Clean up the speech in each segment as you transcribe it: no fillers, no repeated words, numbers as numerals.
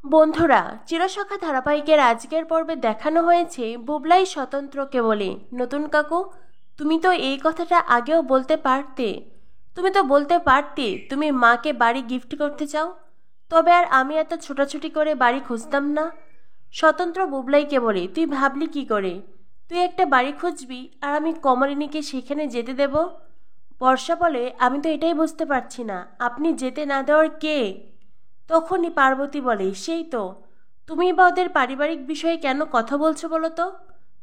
বন্ধুরা, চিরসখা ধারাবাহিকের আজকের পর্বে দেখানো হয়েছে বুবলাই স্বতন্ত্রকে বলে, নতুন কাকু, তুমি তো এই কথাটা আগেও বলতে পারতে। তুমি তো বলতে পারতে তুমি মাকে বাড়ি গিফট করতে চাও, তবে আর আমি এত ছোটাছুটি করে বাড়ি খুঁজতাম না। স্বতন্ত্র বুবলাইকে বলে, তুই ভাবলি কি করে তুই একটা বাড়ি খুঁজবি আর আমি কমলিনীকে সেখানে যেতে দেব? বর্ষা বলে, আমি তো এটাই বুঝতে পারছি না, আপনি যেতে না দেওয়ার কে? তখনই পার্বতী বলে, সেই তো, তুমি বা ওদের পারিবারিক বিষয়ে কেন কথা বলছো বলো তো?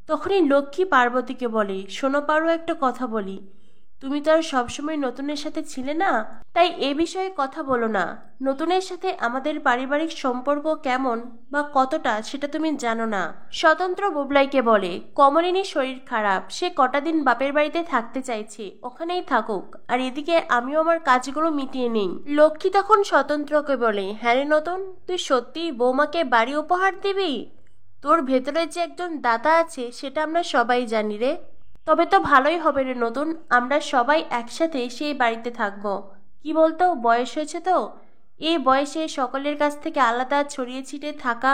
তখনই লক্ষ্মী পার্বতীকে বলে, শোনো পারো, একটা কথা বলি, তুমি তো আর সবসময় নতুনের সাথে ছিলে না, তাই এ বিষয়ে কথা বলো না। নতুনের সাথে আমাদের পারিবারিক সম্পর্ক কেমন বা কতটা সেটা তুমি জানো না। স্বতন্ত্র বুবলাইকে বলে, কমলিনীর শরীর খারাপ, সে কটা দিন বাপের বাড়িতে থাকতে চাইছে, ওখানেই থাকুক, আর এদিকে আমিও আমার কাজগুলো মিটিয়ে নেই। লক্ষ্মী তখন স্বতন্ত্রকে বলে, হ্যাঁ রে নতুন, তুই সত্যিই বৌমাকে বাড়ি উপহার দিবি? তোর ভেতরে যে একজন দাতা আছে সেটা আমরা সবাই জানি রে। তবে তো ভালোই হবে রে নতুন, আমরা সবাই একসাথে সেই বাড়িতে থাকবো। কি বলতো, বয়স হয়েছে তো, এই বয়সে সকলের কাছ থেকে আলাদা ছড়িয়ে ছিটে থাকা,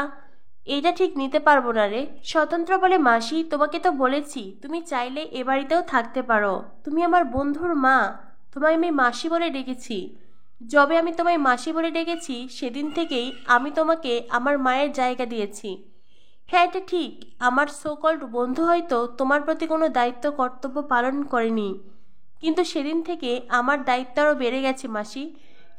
এইটা ঠিক নিতে পারবো না রে। স্বতন্ত্র বলে, মাসি, তোমাকে তো বলেছি তুমি চাইলে এ বাড়িতেও থাকতে পারো, তুমি আমার বন্ধুর মা, তোমায় আমি মাসি বলে ডেকেছি। যবে আমি তোমায় মাসি বলে ডেকেছি সেদিন থেকেই আমি তোমাকে আমার মায়ের জায়গা দিয়েছি। হ্যাঁ, এটা ঠিক, আমার সোকল্ড বন্ধু হয়তো তোমার প্রতি কোনো দায়িত্ব কর্তব্য পালন করেনি, কিন্তু সেদিন থেকে আমার দায়িত্ব আরও বেড়ে গেছে মাসি।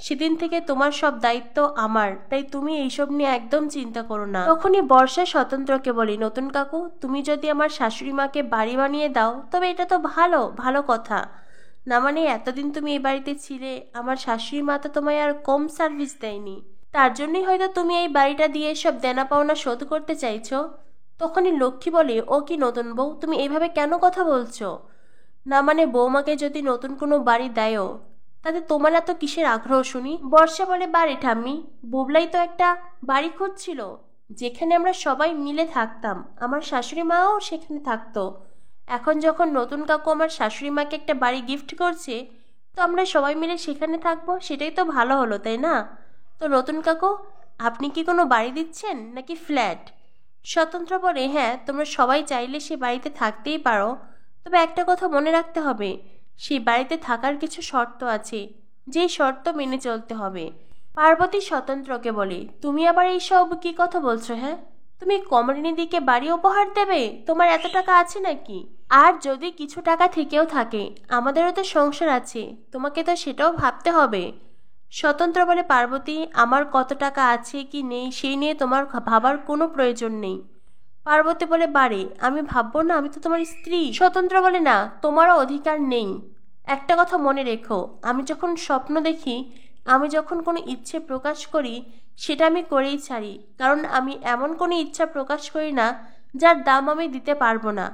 সেদিন থেকে তোমার সব দায়িত্ব আমার, তাই তুমি এইসব নিয়ে একদম চিন্তা করো না। তখনই বর্ষা স্বতন্ত্রকে বলি, নতুন কাকু, তুমি যদি আমার শাশুড়ি মাকে বাড়ি বানিয়ে দাও তবে এটা তো ভালো ভালো কথা না। মানে এতদিন তুমি এই বাড়িতে ছিলে, আমার শাশুড়ি মা তো তোমায় আর কম সার্ভিস দেয়নি, তার জন্যই হয়তো তুমি এই বাড়িটা দিয়ে সব দেনা পাওনা শোধ করতে চাইছো। তখনই লক্ষ্মী বলে, ও কি নতুন বউ, তুমি এইভাবে কেন কথা বলছো? না মানে বৌমাকে যদি নতুন কোনো বাড়ি দেয়ও, তাতে তোমার এত কিসের আগ্রহ শুনি? বর্ষা বলে, বাড়ি ঠাম্মি, বুবলাই তো একটা বাড়ি খুঁজছিল যেখানে আমরা সবাই মিলে থাকতাম, আমার শাশুড়ি মাও সেখানে থাকতো। এখন যখন নতুন কাকু আমার শাশুড়ি মাকে একটা বাড়ি গিফট করছে, তো আমরা সবাই মিলে সেখানে থাকবো, সেটাই তো ভালো হলো, তাই না? তো নতুন কাকু, আপনি কি কোনো বাড়ি দিচ্ছেন নাকি ফ্ল্যাট? স্বতন্ত্র বলে, হ্যাঁ, তোমরা সবাই চাইলে সে বাড়িতে থাকতেই পারো, তবে একটা কথা মনে রাখতে হবে, সেই বাড়িতে থাকার কিছু শর্ত আছে, যেই শর্ত মেনে চলতে হবে। পার্বতী স্বতন্ত্রকে বলে, তুমি আবার এইসব কি কথা বলছো? হ্যাঁ, তুমি কমলিনীদিকে বাড়ি উপহার দেবে? তোমার এত টাকা আছে নাকি? আর যদি কিছু টাকা থেকেও থাকে, আমাদেরও তো সংসার আছে, তোমাকে তো সেটাও ভাবতে হবে। স্বতন্ত্র বলে, পার্বতী, আমার কত টাকা আছে কি নেই সেই নিয়ে তোমার ভাবার কোনো প্রয়োজন নেই। পার্বতী বলে, বারে, আমি ভাববো না, আমি তো তোমার স্ত্রী। স্বতন্ত্র বলে, না, তোমারও অধিকার নেই। একটা কথা মনে রেখো, আমি যখন স্বপ্ন দেখি, আমি যখন কোনো ইচ্ছে প্রকাশ করি, সেটা আমি করেই ছাড়ি, কারণ আমি এমন কোনো ইচ্ছা প্রকাশ করি না যার দাম আমি দিতে পারবো না,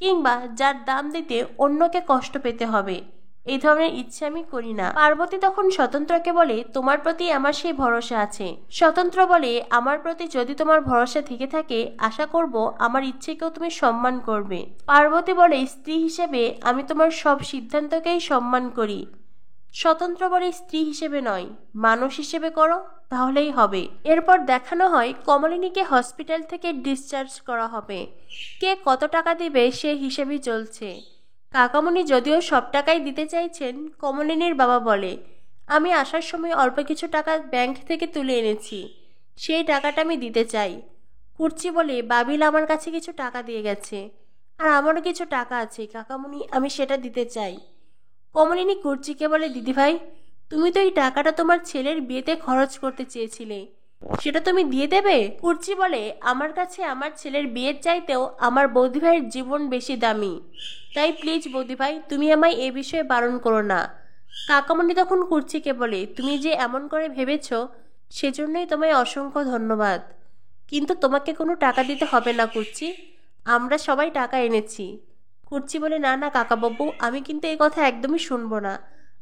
কিংবা যার দাম দিতে অন্যকে কষ্ট পেতে হবে। এই ধরনের ইচ্ছে আমি করি না। পার্বতী তখন স্বতন্ত্রকে বলে, তোমার প্রতি আমার সেই ভরসা আছে। স্বতন্ত্র বলে, আমার প্রতি যদি তোমার ভরসা থেকে থাকে, আশা করব আমার ইচ্ছেকেও তুমি সম্মান করবে। পার্বতী বলে, স্ত্রী হিসেবে আমি তোমার সব সিদ্ধান্তকেই সম্মান করি। স্বতন্ত্র বলে, স্ত্রী হিসেবে নয়, মানুষ হিসেবে করো, তাহলেই হবে। এরপর দেখানো হয় কমলিনীকে হসপিটাল থেকে ডিসচার্জ করা হবে, কে কত টাকা দিবে সে হিসেবেই চলছে। কাকামণি যদিও সব টাকাই দিতে চাইছেন, কমলিনীর বাবা বলে, আমি আসার সময় অল্প কিছু টাকা ব্যাংক থেকে তুলে এনেছি, সেই টাকাটা আমি দিতে চাই। কুর্চি বলে, বাবিল আমার কাছে কিছু টাকা দিয়ে গেছে, আর আমারও কিছু টাকা আছে কাকামণি, আমি সেটা দিতে চাই। কমলিনী কুর্চিকে বলে, দিদিভাই, তুমি তো এই টাকাটা তোমার ছেলের বিয়েতে খরচ করতে চেয়েছিলে, সেটা তুমি দিয়ে দেবে? কুর্চি বলে, আমার কাছে আমার ছেলের বিয়ের চাইতেও আমার বৌদিভাইয়ের জীবন বেশি দামি, তাই প্লিজ বৌদিভাই, তুমি আমায় এ বিষয়ে বারণ করো না। কাকামণি তখন কুর্চিকে বলে, তুমি যে এমন করে ভেবেছ, সেজন্যই তোমায় অসংখ্য ধন্যবাদ, কিন্তু তোমাকে কোনো টাকা দিতে হবে না কুর্চি, আমরা সবাই টাকা এনেছি। কুর্চি বলে, না না কাকাবাবু, আমি কিন্তু এই কথা একদমই শুনবো না,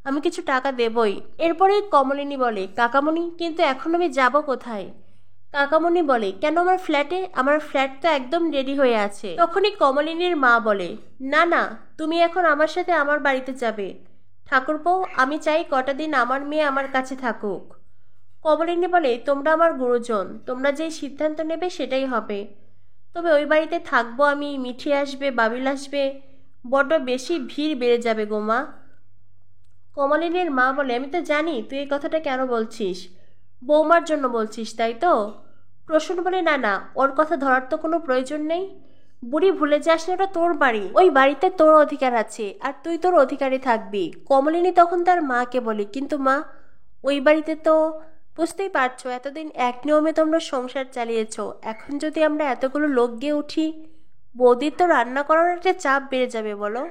আমি কিছু টাকা দেবই। এরপরেই কমলিনী বলে, কাকামণি, কিন্তু এখন আমি যাব কোথায়? কাকামণি বলে, কেন, আমার ফ্ল্যাটে, আমার ফ্ল্যাট তো একদম রেডি হয়ে আছে। তখনই কমলিনীর মা বলে, না না, তুমি এখন আমার সাথে আমার বাড়িতে যাবে। ঠাকুরপো, আমি চাই কটা দিন আমার মেয়ে আমার কাছে থাকুক। কমলিনী বলে, তোমরা আমার গুরুজন, তোমরা যেই সিদ্ধান্ত নেবে সেটাই হবে। তবে ওই বাড়িতে থাকবো আমি, মিঠি আসবে, বাবিল আসবে, বড্ড বেশি ভিড় বেড়ে যাবে গো মা। কমলিনীর মা বলে, আমি তো জানি তুই এই কথাটা কেন বলছিস, বৌমার জন্য বলছিস তাই তো? প্রসূন বলে, না না, ওর কথা ধরার তো কোনো প্রয়োজন নেই। বুড়ি ভুলে যাস না, ওটা তোর বাড়ি, ওই বাড়িতে তোর অধিকার আছে, আর তুই তোর অধিকারে থাকবি। কমলিনী তখন তার মাকে বলে, কিন্তু মা, ওই বাড়িতে তো বুঝতেই পারছো এতদিন এক নিয়মে তোমরা সংসার চালিয়েছ, এখন যদি আমরা এতগুলো লোক গিয়ে উঠি, বৌদির তো রান্না করার একটা চাপ বেড়ে যাবে বলো।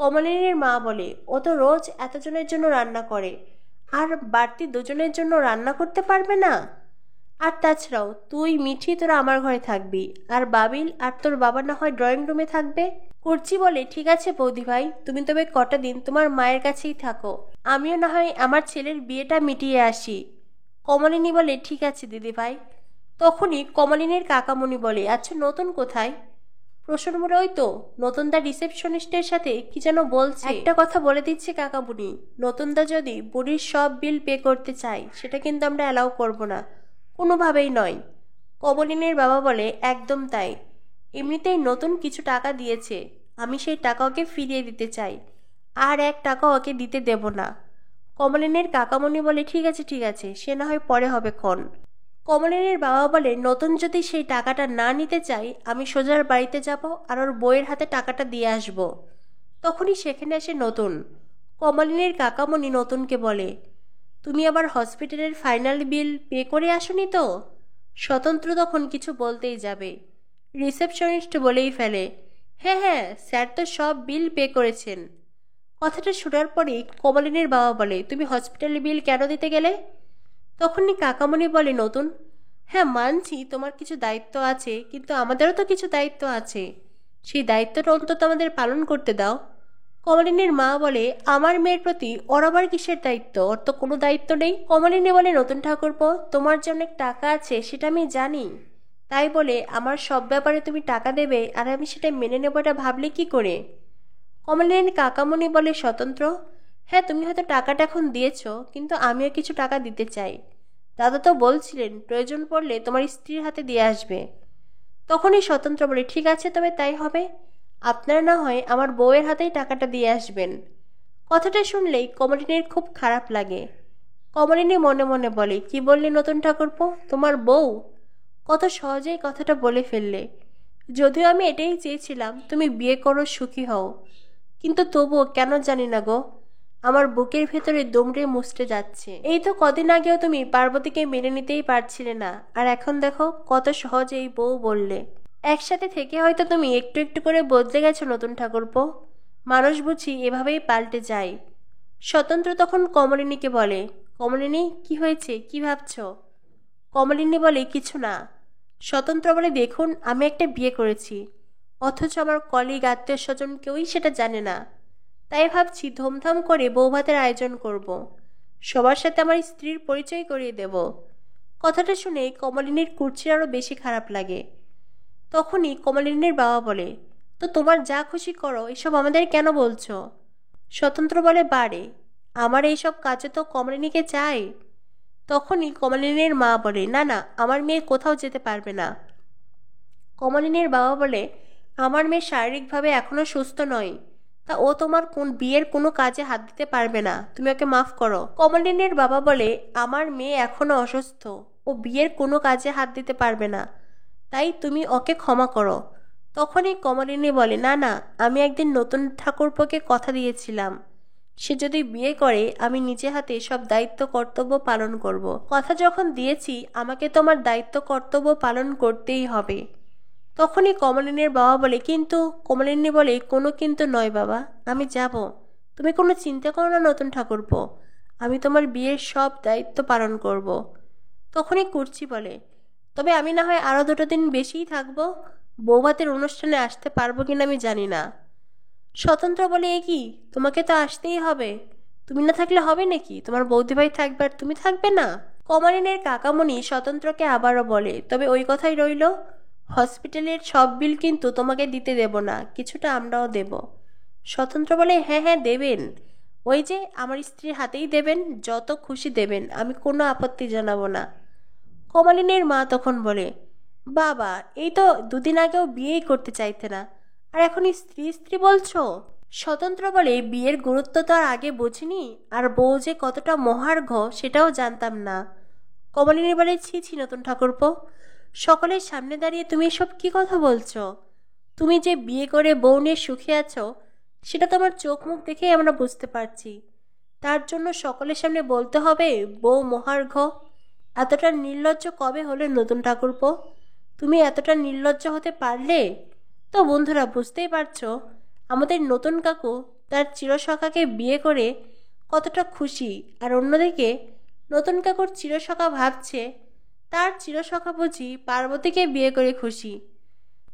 কমলিনীর মা বলে, ও তো রোজ এতজনের জন্য রান্না করে, আর বাড়তি দুজনের জন্য রান্না করতে পারবে না? আর তাছাড়াও তুই মিঠি তোরা আমার ঘরে থাকবি, আর বাবিল আর তোর বাবা না হয় ড্রয়িং রুমে থাকবে। কুর্চি বলে, ঠিক আছে বৌদি ভাই, তুমি তবে কটা দিন তোমার মায়ের কাছেই থাকো, আমিও না হয় আমার ছেলের বিয়েটা মিটিয়ে আসি। কমলিনী বলে, ঠিক আছে দিদি ভাই। তখনই কমলিনীর কাকামণি বলে, আচ্ছা নতুন কোথায়? প্রসন্ন বলে, ওই তো নতুনদা রিসেপশনিস্টের সাথে কি যেন বলছে। একটা কথা বলে দিচ্ছি কাকামণি, নতুনদা যদি বুড়ির সব বিল পে করতে চায় সেটা কিন্তু আমরা অ্যালাউ করব না, কোনোভাবেই নয়। কমলিনীর বাবা বলে, একদম তাই, এমনিতেই নতুন কিছু টাকা দিয়েছে, আমি সেই টাকা ওকে ফিরিয়ে দিতে চাই, আর এক টাকা ওকে দিতে দেব না। কমলিনীর কাকামণি বলে, ঠিক আছে ঠিক আছে, সে না হয় পরে হবে ক্ষণ। কমলিনীর বাবা বলে, নতুন যদি সেই টাকাটা না নিতে চাই, আমি সোজার বাড়িতে যাব আর ওর বইয়ের হাতে টাকাটা দিয়ে আসব। তখনই সেখানে আসে নতুন। কমলিনীর কাকামণি নতুনকে বলে, তুমি আবার হসপিটালের ফাইনাল বিল পে করে আসনি তো? স্বতন্ত্র তখন কিছু বলতেই যাবে, রিসেপশনিস্ট বলেই ফেলে, হ্যাঁ হ্যাঁ স্যার তো সব বিল পে করেছেন। কথাটা শোনার পরেই কমলিনীর বাবা বলে, তুমি হসপিটালের বিল কেন দিতে গেলে? তখনই কাকামণি বলে, নতুন, হ্যাঁ মানছি তোমার কিছু দায়িত্ব আছে, কিন্তু আমাদেরও তো কিছু দায়িত্ব আছে, সেই দায়িত্বটা অন্তত আমাদের পালন করতে দাও। কমলিনীর মা বলে, আমার মেয়ের প্রতি ওর আবার কিসের দায়িত্ব, ওর তো কোনো দায়িত্ব নেই। কমলিনী বলে, নতুন ঠাকুরপো, তোমার যে অনেক টাকা আছে সেটা আমি জানি, তাই বলে আমার সব ব্যাপারে তুমি টাকা দেবে আর আমি সেটা মেনে নেবো, এটা ভাবলে কি করে? কমলিনীর কাকামণি বলে, স্বতন্ত্র, হ্যাঁ তুমি হয়তো টাকাটা এখন দিয়েছ, কিন্তু আমিও কিছু টাকা দিতে চাই, দাদা তো বলছিলেন প্রয়োজন পড়লে তোমার স্ত্রীর হাতে দিয়ে আসবে। তখনই স্বতন্ত্র বলে, ঠিক আছে তবে তাই হবে, আপনারা না হয় আমার বউয়ের হাতেই টাকাটা দিয়ে আসবেন। কথাটা শুনলেই কমলিনীর খুব খারাপ লাগে। কমলিনী মনে মনে বলে, কি বললি নতুন ঠাকুরপো, তোমার বউ? কত সহজেই কথাটা বলে ফেললে, যদিও আমি এটাই চেয়েছিলাম তুমি বিয়ে করো, সুখী হও, কিন্তু তবুও কেন জানি না গো, আমার বুকের ভেতরে দুমড়ে মুচড়ে যাচ্ছে। এই তো কদিন আগেও তুমি পার্বতীকে মেনে নিতেই পারছিলে না, আর এখন দেখো কত সহজে এই বউ বললে। একসাথে থেকে হয়তো তুমি একটু একটু করে বদলে গেছো নতুন ঠাকুরপো, মানুষ বুঝি এভাবেই পাল্টে যায়। স্বতন্ত্র তখন কমলিনীকে বলে, কমলিনী কি হয়েছে, কি ভাবছো? কমলিনী বলে, কিছু না। স্বতন্ত্র বলে, দেখুন আমি একটা বিয়ে করেছি, অথচ আমার কলিগ আত্মীয় স্বজন কেউই সেটা জানে না, তাই ভাবছি ধুমধাম করে বৌভাতের আয়োজন করব, সবার সাথে আমার স্ত্রীর পরিচয় করিয়ে দেব। কথাটা শুনে কমলিনীর কুর্চির আরও বেশি খারাপ লাগে। তখনই কমলিনীর বাবা বলে, তো তোমার যা খুশি করো, এসব আমাদের কেন বলছো? স্বতন্ত্র বলে, বারে, আমার এইসব কাজে তো কমলিনীকে চাই। তখনই কমলিনীর মা বলে, না না, আমার মেয়ে কোথাও যেতে পারবে না। কমলিনীর বাবা বলে, আমার মেয়ে শারীরিকভাবে এখনো সুস্থ নয়, তা ও তোমার কোন বিয়ের কোনো কাজে হাত দিতে পারবে না, তুমি ওকে মাফ করো। কমলিনীর বাবা বলে, আমার মেয়ে এখনো অসুস্থ, ও বিয়ের কোনো কাজে হাত দিতে পারবে না, তাই তুমি ওকে ক্ষমা করো। তখনই কমলিনী বলে, না না, আমি একদিন নতুন ঠাকুরপোকে কথা দিয়েছিলাম, সে যদি বিয়ে করে আমি নিজে হাতে সব দায়িত্ব কর্তব্য পালন করব। কথা যখন দিয়েছি আমাকে তো আমার দায়িত্ব কর্তব্য পালন করতেই হবে। তখনই কমলিনীর বাবা বলে, কিন্তু কমলিনী বলে, কোনো কিন্তু নয় বাবা, আমি যাব, তুমি কোনো চিন্তা করো না নতুন ঠাকুরপো, আমি তোমার বিয়ের সব দায়িত্ব পালন করব। তখনই কুর্চি বলে, তবে আমি না হয় আরও 2 দিন বেশিই থাকবো, বৌভাতের অনুষ্ঠানে আসতে পারবো কিনা আমি জানি না। স্বতন্ত্র বলে, এ কি, তোমাকে তো আসতেই হবে, তুমি না থাকলে হবে নাকি, তোমার বৌদিভাই থাকবে আর তুমি থাকবে না? কমলিনীর কাকামণি স্বতন্ত্রকে আবারও বলে, তবে ওই কথাই রইল, হসপিটালের সব বিল কিন্তু তোমাকে দিতে দেব না, কিছুটা আমরাও দেব। স্বতন্ত্র বলে, হ্যাঁ হ্যাঁ দেবেন, ওই যে আমার স্ত্রীর হাতেই দেবেন, যত খুশি দেবেন, আমি কোনো আপত্তি জানাবো না। কমলিনীর মা তখন বলে, বাবা, এই তো দুদিন আগেও বিয়েই করতে চাইতে না, আর এখন স্ত্রী স্ত্রী বলছো? স্বতন্ত্র বলে, বিয়ের গুরুত্ব তো আর আগে বুঝিনি, আর বউ যে কতটা মহার্ঘ সেটাও জানতাম না। কমলিনী বলে, ছি ছি নতুন ঠাকুরপো, সকলের সামনে দাঁড়িয়ে তুমি এসব কি কথা বলছো? তুমি যে বিয়ে করে বউ নিয়ে সুখে আছো, সেটা তোমার চোখ মুখ দেখেই আমরা বুঝতে পারছি। তার জন্য সকলের সামনে বলতে হবে বউ মহার্ঘ? এতটা নির্লজ্জ কবে হলে নতুন ঠাকুরপো? তুমি এতটা নির্লজ্জ হতে পারলে? তো বন্ধুরা, বুঝতেই পারছো আমাদের নতুন কাকু তার চিরসখাকে বিয়ে করে কতটা খুশি, আর অন্যদিকে নতুন কাকুর চিরসখা ভাবছে তার চিরসখা বুঝি পার্বতীকে বিয়ে করে খুশি।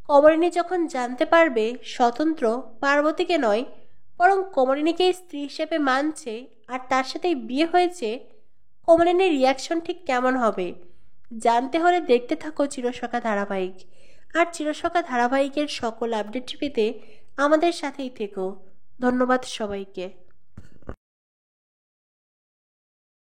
কমলিনী যখন জানতে পারবে স্বতন্ত্র পার্বতীকে নয়, বরং কমলিনীকে স্ত্রী হিসেবে মানছে আর তার সাথেই বিয়ে হয়েছে, কমলিনীর রিয়াকশন ঠিক কেমন হবে জানতে হলে দেখতে থাকো চিরসখা ধারাবাহিক। আর চিরসখা ধারাবাহিকের সকল আপডেট পেতে আমাদের সাথেই থেকো। ধন্যবাদ সবাইকে।